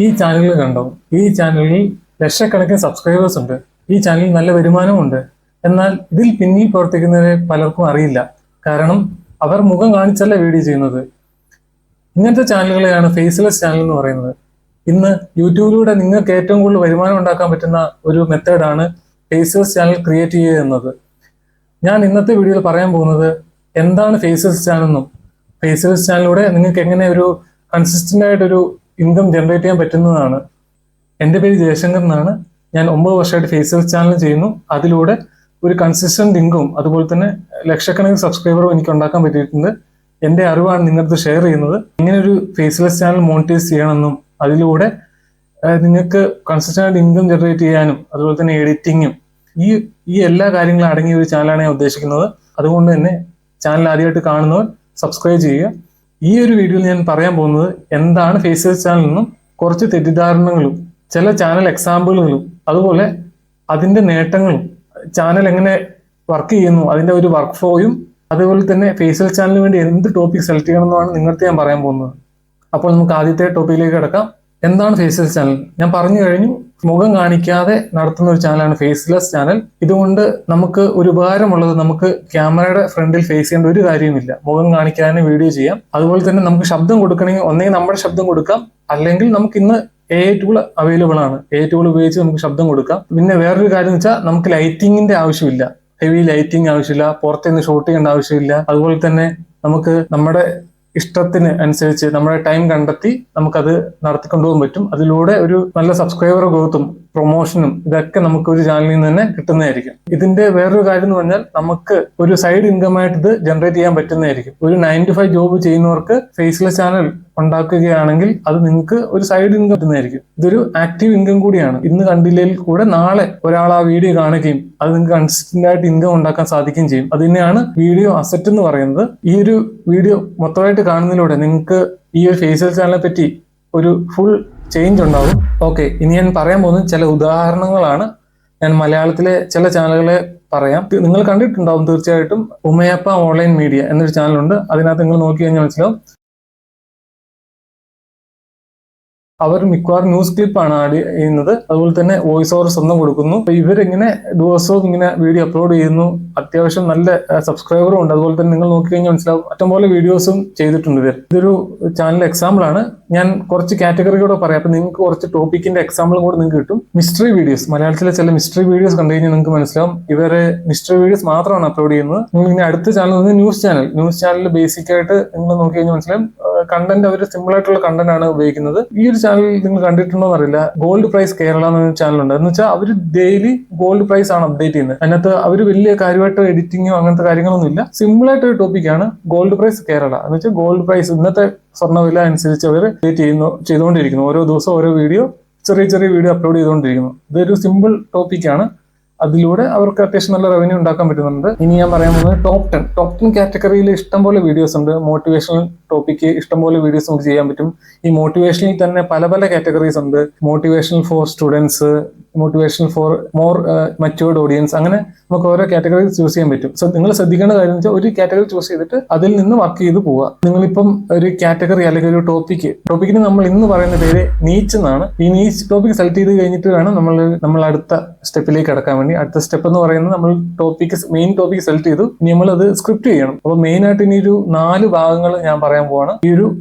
ഈ ചാനൽ കണ്ടോ? ഈ ചാനലിൽ ലക്ഷക്കണക്കിന് സബ്സ്ക്രൈബേഴ്സ് ഉണ്ട്. ഈ ചാനലിൽ നല്ല വരുമാനമുണ്ട്. എന്നാൽ ഇതിൽ പിന്നിൽ പ്രവർത്തിക്കുന്നവരെ പലർക്കും അറിയില്ല. കാരണം അവർ മുഖം കാണിച്ചല്ല വീഡിയോ ചെയ്യുന്നത്. ഇങ്ങനത്തെ ചാനലുകളെയാണ് ഫേസ്ലെസ് ചാനൽ എന്ന് പറയുന്നത്. ഇന്ന് യൂട്യൂബിലൂടെ നിങ്ങൾക്ക് ഏറ്റവും കൂടുതൽ വരുമാനം ഉണ്ടാക്കാൻ പറ്റുന്ന ഒരു മെത്തേഡാണ് ഫേസ്ലെസ് ചാനൽ ക്രിയേറ്റ് ചെയ്യുക എന്നത്. ഞാൻ ഇന്നത്തെ വീഡിയോയിൽ പറയാൻ പോകുന്നത് എന്താണ് ഫേസ്ലെസ് ചാനൽ എന്നും ഫേസ്ലെസ് ചാനലിലൂടെ നിങ്ങൾക്ക് എങ്ങനെ ഒരു കൺസിസ്റ്റന്റ് ആയിട്ടൊരു ഇൻകം ജനറേറ്റ് ചെയ്യാൻ പറ്റുന്നതാണ്. എൻ്റെ പേര് ജയശങ്കർ എന്നാണ്. ഞാൻ 9 വർഷമായിട്ട് ഫേസ്ലെസ് ചാനൽ ചെയ്യുന്നു. അതിലൂടെ ഒരു കൺസിസ്റ്റന്റ് ഇൻകവും അതുപോലെ തന്നെ ലക്ഷക്കണക്കിന് സബ്സ്ക്രൈബറും എനിക്ക് ഉണ്ടാക്കാൻ പറ്റിയിട്ടുണ്ട്. എൻ്റെ അറിവാണ് നിങ്ങളുടെ ഷെയർ ചെയ്യുന്നത്. ഇങ്ങനെ ഒരു ഫേസ്ലെസ് ചാനൽ മോണിറ്റൈസ് ചെയ്യണമെന്നും അതിലൂടെ നിങ്ങൾക്ക് കൺസിസ്റ്റന്റ് ഇൻകം ജനറേറ്റ് ചെയ്യാനും അതുപോലെ തന്നെ എഡിറ്റിങ്ങും ഈ എല്ലാ കാര്യങ്ങളും അടങ്ങിയ ഒരു ചാനലാണ് ഞാൻ ഉദ്ദേശിക്കുന്നത്. അതുകൊണ്ട് തന്നെ ചാനൽ ആദ്യമായിട്ട് കാണുന്നവർ സബ്സ്ക്രൈബ് ചെയ്യുക. ഈ ഒരു വീഡിയോയിൽ ഞാൻ പറയാൻ പോകുന്നത് എന്താണ് ഫേസ്ലെസ് ചാനൽ എന്നും കുറച്ച് തെറ്റിദ്ധാരണകളും ചില ചാനൽ എക്സാമ്പിളുകളും അതുപോലെ അതിന്റെ നേട്ടങ്ങളും ചാനൽ എങ്ങനെ വർക്ക് ചെയ്യുന്നു അതിന്റെ ഒരു വർക്ക് ഫ്ലോയും അതുപോലെ തന്നെ ഫേസ്ലെസ് ചാനലിന് വേണ്ടി എന്ത് ടോപ്പിക് സെലക്ട് ചെയ്യണമെന്നാണ് നിങ്ങൾക്ക് ഞാൻ പറയാൻ പോകുന്നത്. അപ്പോൾ നമുക്ക് ആദ്യത്തെ ടോപ്പിക്കിലേക്ക് കിടക്കാം. എന്താണ് ഫേസ്ലെസ് ചാനൽ? ഞാൻ പറഞ്ഞു കഴിഞ്ഞു. മുഖം കാണിക്കാതെ നടത്തുന്ന ഒരു ചാനലാണ് ഫേസ്ലെസ് ചാനൽ. ഇതുകൊണ്ട് നമുക്ക് ഒരു ഉപകാരമുള്ളത്, നമുക്ക് ക്യാമറയുടെ ഫ്രണ്ടിൽ ഫേസ് ചെയ്യേണ്ട ഒരു കാര്യവുമില്ല. മുഖം കാണിക്കാതെ വീഡിയോ ചെയ്യാം. അതുപോലെ തന്നെ നമുക്ക് ശബ്ദം കൊടുക്കണമെങ്കിൽ ഒന്നെങ്കിൽ നമ്മുടെ ശബ്ദം കൊടുക്കാം, അല്ലെങ്കിൽ നമുക്ക് ഇന്ന് AI ടൂൾ അവൈലബിൾ ആണ്. AI ടൂൾ ഉപയോഗിച്ച് നമുക്ക് ശബ്ദം കൊടുക്കാം. പിന്നെ വേറൊരു കാര്യം എന്ന് വെച്ചാൽ നമുക്ക് ലൈറ്റിങ്ങിന്റെ ആവശ്യമില്ല. ഹെവി ലൈറ്റിംഗ് ആവശ്യമില്ല, പുറത്തുനിന്ന് ഷൂട്ട് ചെയ്യേണ്ട ആവശ്യമില്ല. അതുപോലെ തന്നെ നമുക്ക് നമ്മുടെ ഇഷ്ടത്തിന് അനുസരിച്ച് നമ്മുടെ ടൈം കണ്ടെത്തി നമുക്കത് നടത്തിക്കൊണ്ടുപോകാൻ പറ്റും. അതിലൂടെ ഒരു നല്ല സബ്സ്ക്രൈബർ ഗ്രോത്തും പ്രൊമോഷനും ഇതൊക്കെ നമുക്ക് ഒരു ചാനലിൽ നിന്ന് തന്നെ കിട്ടുന്നതായിരിക്കും. ഇതിന്റെ വേറൊരു കാര്യം എന്ന് പറഞ്ഞാൽ നമുക്ക് ഒരു സൈഡ് ഇൻകം ആയിട്ട് ഇത് ജനറേറ്റ് ചെയ്യാൻ പറ്റുന്നതായിരിക്കും. ഒരു 9 to 5 ജോബ് ചെയ്യുന്നവർക്ക് ഫേസ്ലെസ് ചാനൽ ഉണ്ടാക്കുകയാണെങ്കിൽ അത് നിങ്ങൾക്ക് ഒരു സൈഡ് ഇൻകം കിട്ടുന്നതായിരിക്കും. ഇതൊരു ആക്റ്റീവ് ഇൻകം കൂടിയാണ്. ഇന്ന് കണ്ടില്ലെങ്കിൽ കൂടെ നാളെ ഒരാൾ ആ വീഡിയോ കാണുകയും അത് നിങ്ങൾക്ക് കൺസിസ്റ്റന്റ് ആയിട്ട് ഇൻകം ഉണ്ടാക്കാൻ സാധിക്കുകയും ചെയ്യും. അത് തന്നെയാണ് വീഡിയോ അസറ്റ് എന്ന് പറയുന്നത്. ഈ ഒരു വീഡിയോ മൊത്തമായിട്ട് കാണുന്നതിലൂടെ നിങ്ങൾക്ക് ഈ ഒരു ഫേസ്ലെസ് ചാനലിനെ പറ്റി ഒരു ഫുൾ ചേഞ്ച് ഉണ്ടാവും. ഓക്കെ, ഇനി ഞാൻ പറയാൻ പോകുന്നത് ചില ഉദാഹരണങ്ങളാണ്. ഞാൻ മലയാളത്തിലെ ചില ചാനലുകളെ പറയാം. നിങ്ങൾ കണ്ടിട്ടുണ്ടാവും തീർച്ചയായിട്ടും. ഉമയപ്പ ഓൺലൈൻ മീഡിയ എന്നൊരു ചാനലുണ്ട്. അതിനകത്ത് നിങ്ങൾ നോക്കി കഴിഞ്ഞാൽ മനസ്സിലാവും. അവർ മിക്കവാറും ന്യൂസ് ക്ലിപ്പാണ് ആഡ് ചെയ്യുന്നത്. അതുപോലെ തന്നെ വോയിസ് ഓവർ സ്വന്തം കൊടുക്കുന്നു. ഇവരിങ്ങനെ ദിവസവും ഇങ്ങനെ വീഡിയോ അപ്ലോഡ് ചെയ്യുന്നു. അത്യാവശ്യം നല്ല സബ്സ്ക്രൈബറും ഉണ്ട്. അതുപോലെ തന്നെ നിങ്ങൾ നോക്കിക്കഴിഞ്ഞാൽ മനസ്സിലാവും ഇഷ്ടംപോലെ വീഡിയോസും ചെയ്തിട്ടുണ്ട് ഇവർ. ഇതൊരു ചാനൽ എക്സാമ്പിൾ ആണ്. ഞാൻ കുറച്ച് കാറ്റഗറി കൂടെ പറയാം. അപ്പൊ നിങ്ങൾക്ക് കുറച്ച് ടോപ്പിക്കിന്റെ എക്സാമ്പിളും കൂടെ നിങ്ങൾക്ക് കിട്ടും. മിസ്റ്ററി വീഡിയോസ്, മലയാളത്തിലെ ചില മിസ്റ്ററി വീഡിയോസ് കണ്ടു കഴിഞ്ഞാൽ നിങ്ങൾക്ക് മനസ്സിലാവും ഇവര് മിസ്റ്ററി വീഡിയോസ് മാത്രമാണ് അപ്ലോഡ് ചെയ്യുന്നത്. നിങ്ങൾ ഇനി അടുത്ത ചാനൽ വന്ന് ന്യൂസ് ചാനൽ ബേസിക് ആയിട്ട് നിങ്ങൾ നോക്കി കഴിഞ്ഞാൽ മനസ്സിലാവും കണ്ടന്റ് അവർ സിമ്പിൾ ആയിട്ടുള്ള കണ്ടന്റ് ആണ് ഉപയോഗിക്കുന്നത്. ഈ ഒരു ചാനൽ നിങ്ങൾ കണ്ടിട്ടുണ്ടോ എന്നറിയില്ല. ഗോൾഡ് പ്രൈസ് കേരള എന്നൊരു ചാനൽ ഉണ്ട്. എന്ന് വെച്ചാൽ അവർ ഡെയിലി ഗോൾഡ് പ്രൈസ് ആണ് അപ്ഡേറ്റ് ചെയ്യുന്നത്. അതിനകത്ത് അവർ വലിയ കാര്യമായിട്ട് എഡിറ്റിങ്ങോ അങ്ങനത്തെ കാര്യങ്ങളൊന്നും ഇല്ല. സിമ്പിൾ ആയിട്ട് ഒരു ടോപ്പിക്കാണ് ഗോൾഡ് പ്രൈസ് കേരള. എന്ന് വെച്ചാൽ ഗോൾഡ് പ്രൈസ് ഇന്നത്തെ സ്വർണ്ണവില അനുസരിച്ച് അവർ അപ്ഡേറ്റ് ചെയ്തുകൊണ്ടിരിക്കുന്നു. ഓരോ ദിവസം ഓരോ വീഡിയോ, ചെറിയ വീഡിയോ അപ്ലോഡ് ചെയ്തുകൊണ്ടിരിക്കുന്നു. ഇതൊരു സിമ്പിൾ ടോപ്പിക്കാണ്. അതിലൂടെ അവർക്ക് അത്യാവശ്യം നല്ല റവന്യൂ ഉണ്ടാക്കാൻ പറ്റുന്നുണ്ട്. ഇനി ഞാൻ പറയാൻ പോകുന്നത് ടോപ്പ് 10 കാറ്റഗറിയിൽ ഇഷ്ടംപോലെ വീഡിയോസ് ഉണ്ട്. മോട്ടിവേഷണൽ ടോപ്പിക്ക് ഇഷ്ടംപോലെ വീഡിയോസ് നമുക്ക് ചെയ്യാൻ പറ്റും. ഈ മോട്ടിവേഷനിൽ തന്നെ പല കാറ്റഗറീസ് ഉണ്ട്. Motivational for students, motivational for more matured audience, അങ്ങനെ നമുക്ക് ഓരോ കാറ്റഗറി ചൂസ് ചെയ്യാൻ പറ്റും. സോ നിങ്ങൾ ശ്രദ്ധിക്കേണ്ട കാര്യം എന്ന് വെച്ചാൽ ഒരു കാറ്റഗറി ചൂസ് ചെയ്തിട്ട് അതിൽ നിന്ന് വർക്ക് ചെയ്ത് പോവുക. നിങ്ങളിപ്പം ഒരു കാറ്റഗറി അല്ലെങ്കിൽ ഒരു ടോപ്പിക്കിന് നമ്മൾ ഇന്ന് പറയുന്ന പേര് നീച്ച് എന്നാണ്. ഈ നീച്ച് ടോപ്പിക് സെലക്ട് ചെയ്ത് കഴിഞ്ഞിട്ട് വേണം നമ്മൾ അടുത്ത സ്റ്റെപ്പിലേക്ക് കടക്കാൻ വേണ്ടി. അടുത്ത സ്റ്റെപ്പ് എന്ന് പറയുന്നത് നമ്മൾ മെയിൻ ടോപ്പിക് സെലക്ട് ചെയ്തു. ഇനി നമ്മൾ അത് സ്ക്രിപ്റ്റ് ചെയ്യണം. അപ്പൊ മെയിൻ ആയിട്ട് ഇനി ഒരു 4 ഭാഗങ്ങൾ ഞാൻ പറയാൻ പോവാണ്.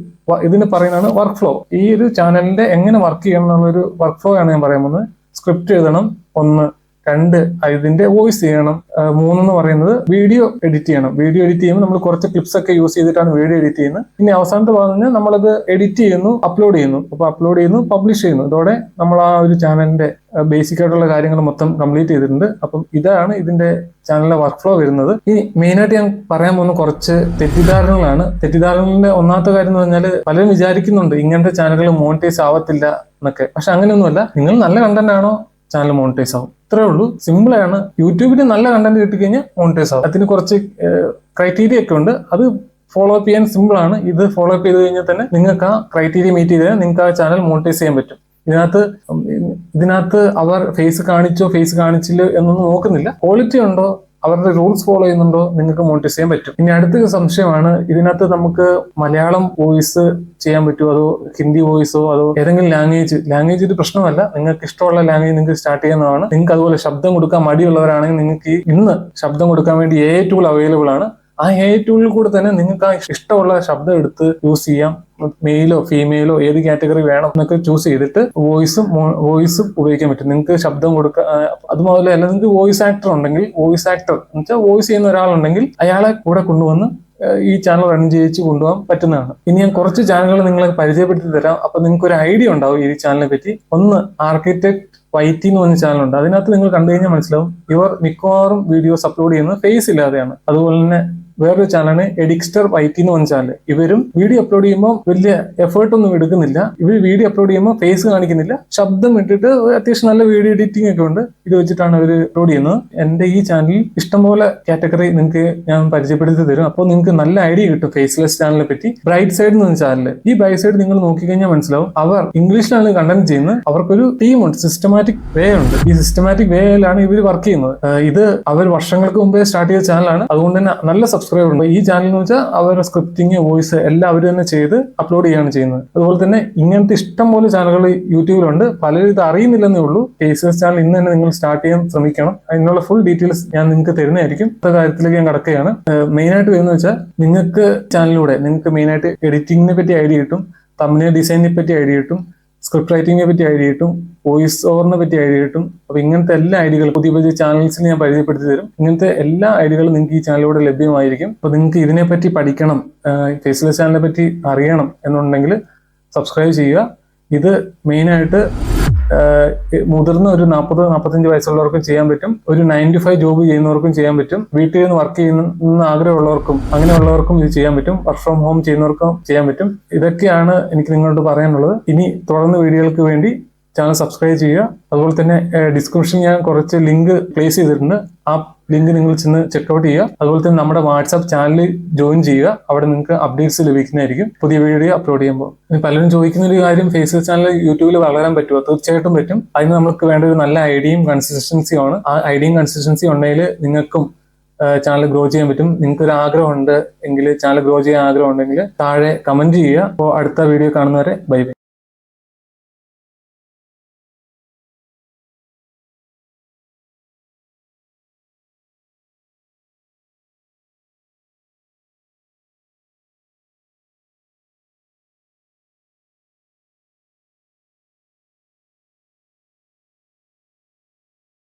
ഇതിന് പറയുന്നതാണ് വർക്ക് ഫ്ലോ. ഈ ഒരു ചാനലിന്റെ എങ്ങനെ വർക്ക് ചെയ്യണം എന്നുള്ളൊരു വർക്ക് ഫ്ലോ ആണ് ഞാൻ പറയാൻ പോകുന്നത്. സ്ക്രിപ്റ്റ് എഴുതണം 1, 2 ഇതിന്റെ വോയിസ് ചെയ്യണം, 3 എന്ന് പറയുന്നത് വീഡിയോ എഡിറ്റ് ചെയ്യണം. വീഡിയോ എഡിറ്റ് ചെയ്യുമ്പോൾ നമ്മൾ കുറച്ച് ക്ലിപ്സ് ഒക്കെ യൂസ് ചെയ്തിട്ടാണ് വീഡിയോ എഡിറ്റ് ചെയ്യുന്നത്. ഇനി അവസാനത്തെ ഭാഗം നമ്മളത് എഡിറ്റ് ചെയ്യുന്നു, അപ്ലോഡ് ചെയ്യുന്നു, പബ്ലിഷ് ചെയ്യുന്നു. ഇതോടെ നമ്മൾ ആ ഒരു ചാനലിന്റെ ബേസിക് ആയിട്ടുള്ള കാര്യങ്ങൾ മൊത്തം കംപ്ലീറ്റ് ചെയ്തിട്ടുണ്ട്. അപ്പം ഇതാണ് ഇതിന്റെ ചാനലിലെ വർക്ക് ഫ്ലോ വരുന്നത്. ഇനി മെയിനായിട്ട് ഞാൻ പറയാൻ പോകുന്ന കുറച്ച് തെറ്റിദ്ധാരണകളാണ്. തെറ്റിദ്ധാരണകളുടെ ഒന്നാമത്തെ കാര്യം എന്ന് പറഞ്ഞാൽ പലരും വിചാരിക്കുന്നുണ്ട് ഇങ്ങനത്തെ ചാനലുകൾ മോണിറ്റൈസ് ആവത്തില്ല എന്നൊക്കെ. പക്ഷെ അങ്ങനെയൊന്നുമല്ല. നിങ്ങൾ നല്ല കണ്ടന്റ് ആണോ ചാനൽ മോണിറ്റൈസ് ആവും. ഇത്രേ ഉള്ളൂ. സിമ്പിൾ ആണ്. യൂട്യൂബിന് നല്ല കണ്ടന്റ് കിട്ടിക്കഴിഞ്ഞാൽ മോണിറ്റൈസ് ആവും. അതിന് കുറച്ച് ക്രൈറ്റീരിയ ഒക്കെ ഉണ്ട്. അത് ഫോളോ അപ്പ് ചെയ്യാൻ സിമ്പിൾ ആണ്. ഇത് ഫോളോ അപ്പ് ചെയ്ത് കഴിഞ്ഞാൽ തന്നെ നിങ്ങൾക്ക് ആ ക്രൈറ്റീരിയ മീറ്റ് ചെയ്താൽ നിങ്ങൾക്ക് ആ ചാനൽ മോണിറ്റൈസ് ചെയ്യാൻ പറ്റും. ഇതിനകത്ത് അവർ ഫേസ് കാണിച്ചോ ഫേസ് കാണിച്ചില്ലോ എന്നൊന്നും നോക്കുന്നില്ല. ക്വാളിറ്റി ഉണ്ടോ അവരുടെ റൂൾസ് ഫോളോ ചെയ്യുന്നുണ്ടോ നിങ്ങൾക്ക് മോണിറ്റൈസ് ചെയ്യാൻ പറ്റും. ഇനി അടുത്ത സംശയമാണ്, ഇതിനകത്ത് നമുക്ക് മലയാളം വോയിസ് ചെയ്യാൻ പറ്റുമോ, അതോ ഹിന്ദി വോയിസോ, അതോ ഏതെങ്കിലും ലാംഗ്വേജ് ഒരു പ്രശ്നമല്ല. നിങ്ങൾക്ക് ഇഷ്ടമുള്ള ലാംഗ്വേജ് നിങ്ങൾക്ക് സ്റ്റാർട്ട് ചെയ്യുന്നതാണ്. നിങ്ങൾക്ക് അതുപോലെ ശബ്ദം കൊടുക്കാൻ മടിയുള്ളവരാണെങ്കിൽ നിങ്ങൾക്ക് ഇന്ന് ശബ്ദം കൊടുക്കാൻ വേണ്ടി AI ടൂൾ അവൈലബിൾ ആണ്. ആ AI ടൂളിൽ കൂടെ തന്നെ നിങ്ങൾക്ക് ആ ഇഷ്ടമുള്ള ശബ്ദം എടുത്ത് യൂസ് ചെയ്യാം. മെയിലോ ഫീമെയിലോ ഏത് കാറ്റഗറി വേണം എന്നൊക്കെ ചൂസ് ചെയ്തിട്ട് വോയിസും ഉപയോഗിക്കാൻ പറ്റും. നിങ്ങൾക്ക് ശബ്ദം കൊടുക്കുക. അതുപോലെ അല്ല, നിങ്ങൾക്ക് വോയിസ് ആക്ടർ ഉണ്ടെങ്കിൽ എന്ന് വെച്ചാൽ വോയിസ് ചെയ്യുന്ന ഒരാളുണ്ടെങ്കിൽ അയാളെ കൂടെ കൊണ്ടുവന്ന് ഈ ചാനൽ റൺ ചെയ്യിച്ച് കൊണ്ടുപോകാൻ പറ്റുന്നതാണ്. ഇനി ഞാൻ കുറച്ച് ചാനലുകൾ നിങ്ങളെ പരിചയപ്പെടുത്തി തരാം. അപ്പൊ നിങ്ങൾക്ക് ഒരു ഐഡിയ ഉണ്ടാവും ഈ ചാനലിനെ പറ്റി. ഒന്ന് ആർക്കിടെക്ട് YT എന്ന് പറഞ്ഞ ചാനലുണ്ട്. അതിനകത്ത് നിങ്ങൾ കണ്ടു കഴിഞ്ഞാൽ മനസ്സിലാവും ഇവർ മിക്കവാറും വീഡിയോസ് അപ്ലോഡ് ചെയ്യുന്നത് ഫേസ് ഇല്ലാതെയാണ്. അതുപോലെ തന്നെ വേറൊരു ചാനലാണ് എഡിക്സ്റ്റർ YT എന്ന് പറഞ്ഞ ചാനൽ. ഇവരും വീഡിയോ അപ്ലോഡ് ചെയ്യുമ്പോൾ വലിയ എഫേർട്ട് ഒന്നും എടുക്കുന്നില്ല. ഇവർ വീഡിയോ അപ്ലോഡ് ചെയ്യുമ്പോൾ ഫേസ് കാണിക്കുന്നില്ല, ശബ്ദം ഇട്ടിട്ട് അത്യാവശ്യം നല്ല വീഡിയോ എഡിറ്റിംഗ് ഒക്കെ ഉണ്ട്. ഇത് വെച്ചിട്ടാണ് അവർ അപ്ലോഡ് ചെയ്യുന്നത്. എന്റെ ഈ ചാനലിൽ ഇഷ്ടംപോലെ കാറ്റഗറി നിങ്ങൾക്ക് ഞാൻ പരിചയപ്പെടുത്തി തരും. അപ്പോൾ നിങ്ങൾക്ക് നല്ല ഐഡിയ കിട്ടും ഫേസ്ലെസ് ചാനലിനെ പറ്റി. ബ്രൈറ്റ് സൈഡ് എന്ന് പറഞ്ഞ ചാനൽ, ഈ ബ്രൈറ്റ് സൈഡ് നിങ്ങൾ നോക്കിക്കഴിഞ്ഞാൽ മനസ്സിലാവും അവർ ഇംഗ്ലീഷിലാണ് കണ്ടന്റ് ചെയ്യുന്നത്. അവർക്കൊരു ടീമുണ്ട്, സിസ്റ്റമാറ്റിക് വേ ഉണ്ട്. ഈ സിസ്റ്റമാറ്റിക് വേയിലാണ് ഇവർ വർക്ക് ചെയ്യുന്നത്. ഇത് അവർ വർഷങ്ങൾക്ക് മുമ്പേ സ്റ്റാർട്ട് ചെയ്ത ചാനലാണ്. അതുകൊണ്ട് തന്നെ നല്ല സബ്സ്ക്രൈബർ ഉണ്ട്. ഈ ചാനൽ എന്ന് വെച്ചാൽ അവരുടെ സ്ക്രിപ്റ്റിംഗ് വോയിസ് എല്ലാം അവർ തന്നെ ചെയ്ത് അപ്ലോഡ് ചെയ്യാണ് ചെയ്യുന്നത്. അതുപോലെ തന്നെ ഇങ്ങനത്തെ ഇഷ്ടം പോലെ ചാനലുകൾ യൂട്യൂബിലുണ്ട്. പലരും ഇത് അറിയുന്നില്ലെന്നേ ഉള്ളൂ. ഫേസ്ലെസ് ചാനൽ ഇന്ന് തന്നെ നിങ്ങൾ സ്റ്റാർട്ട് ചെയ്യാൻ ശ്രമിക്കണം. അതിനുള്ള ഫുൾ ഡീറ്റെയിൽസ് ഞാൻ നിങ്ങൾക്ക് തരുന്നതായിരിക്കും. അടുത്ത കാര്യത്തിലേക്ക് ഞാൻ കടക്കുകയാണ്. മെയിനായിട്ട് വരുന്നത് വെച്ചാൽ നിങ്ങൾക്ക് ചാനലിലൂടെ നിങ്ങൾക്ക് മെയിനായിട്ട് എഡിറ്റിങ്ങിനെ പറ്റി ഐഡിയ കിട്ടും, തംബ്നെയിൽ ഡിസൈനിനെ പറ്റി ഐഡിയ കിട്ടും, സ്ക്രിപ്റ്റ് റൈറ്റിങ്ങിനെ പറ്റി ഐഡിയ കിട്ടും, വോയിസ് ഓവറിനെ പറ്റി ഐഡിയ കിട്ടും. അപ്പൊ ഇങ്ങനത്തെ എല്ലാ ഐഡിയകളും പുതിയ ചാനൽസിൽ ഞാൻ പരിചയപ്പെടുത്തി തരും. ഇങ്ങനത്തെ എല്ലാ ഐഡിയകളും നിങ്ങൾക്ക് ഈ ചാനലിലൂടെ ലഭ്യമായിരിക്കും. അപ്പൊ നിങ്ങൾക്ക് ഇതിനെപ്പറ്റി പഠിക്കണം, ഫേസ്ലെസ് ചാനലിനെ പറ്റി അറിയണം എന്നുണ്ടെങ്കിൽ സബ്സ്ക്രൈബ് ചെയ്യുക. ഇത് മെയിനായിട്ട് മുതിർന്ന ഒരു 40-45 വയസ്സുള്ളവർക്കും ചെയ്യാൻ പറ്റും. ഒരു 9 to 5 ജോബ് ചെയ്യുന്നവർക്കും ചെയ്യാൻ പറ്റും. വീട്ടിൽ നിന്ന് വർക്ക് ചെയ്യുന്ന ആഗ്രഹമുള്ളവർക്കും അങ്ങനെയുള്ളവർക്കും ഇത് ചെയ്യാൻ പറ്റും. വർക്ക് ഫ്രം ഹോം ചെയ്യുന്നവർക്കും ചെയ്യാൻ പറ്റും. ഇതൊക്കെയാണ് എനിക്ക് നിങ്ങളോട് പറയാനുള്ളത്. ഇനി തുടർന്ന് വീഡിയോകൾക്ക് വേണ്ടി ചാനൽ സബ്സ്ക്രൈബ് ചെയ്യുക. അതുപോലെ തന്നെ ഡിസ്ക്രിപ്ഷനിൽ ഞാൻ കുറച്ച് ലിങ്ക് പ്ലേസ് ചെയ്തിട്ടുണ്ട്. ആ ലിങ്ക് നിങ്ങൾ ചെന്ന് ചെക്ക്ഔട്ട് ചെയ്യുക. അതുപോലെ തന്നെ നമ്മുടെ വാട്സാപ്പ് ചാനലിൽ ജോയിൻ ചെയ്യുക. അവിടെ നിങ്ങൾക്ക് അപ്ഡേറ്റ്സ് ലഭിക്കുന്നതായിരിക്കും പുതിയ വീഡിയോ അപ്ലോഡ് ചെയ്യുമ്പോൾ. പലരും ചോദിക്കുന്ന ഒരു കാര്യം, ഫേസ്ബുക്ക് ചാനൽ യൂട്യൂബിൽ വളരാൻ പറ്റുമോ? തീർച്ചയായിട്ടും പറ്റും. അതിന് നമുക്ക് വേണ്ട ഒരു നല്ല ഐഡിയയും കൺസിസ്റ്റൻസിയുമാണ്. ആ ഐഡിയയും കൺസിസ്റ്റൻസി ഉണ്ടെങ്കിൽ നിങ്ങൾക്കും ചാനൽ ഗ്രോ ചെയ്യാൻ പറ്റും. നിങ്ങൾക്ക് ഒരു ആഗ്രഹം ഉണ്ട് എങ്കിൽ, ചാനൽ ഗ്രോ ചെയ്യാൻ ആഗ്രഹം ഉണ്ടെങ്കിൽ താഴെ കമന്റ് ചെയ്യുക. അപ്പോൾ അടുത്ത വീഡിയോ കാണുന്നവരെ ബൈ ബൈ.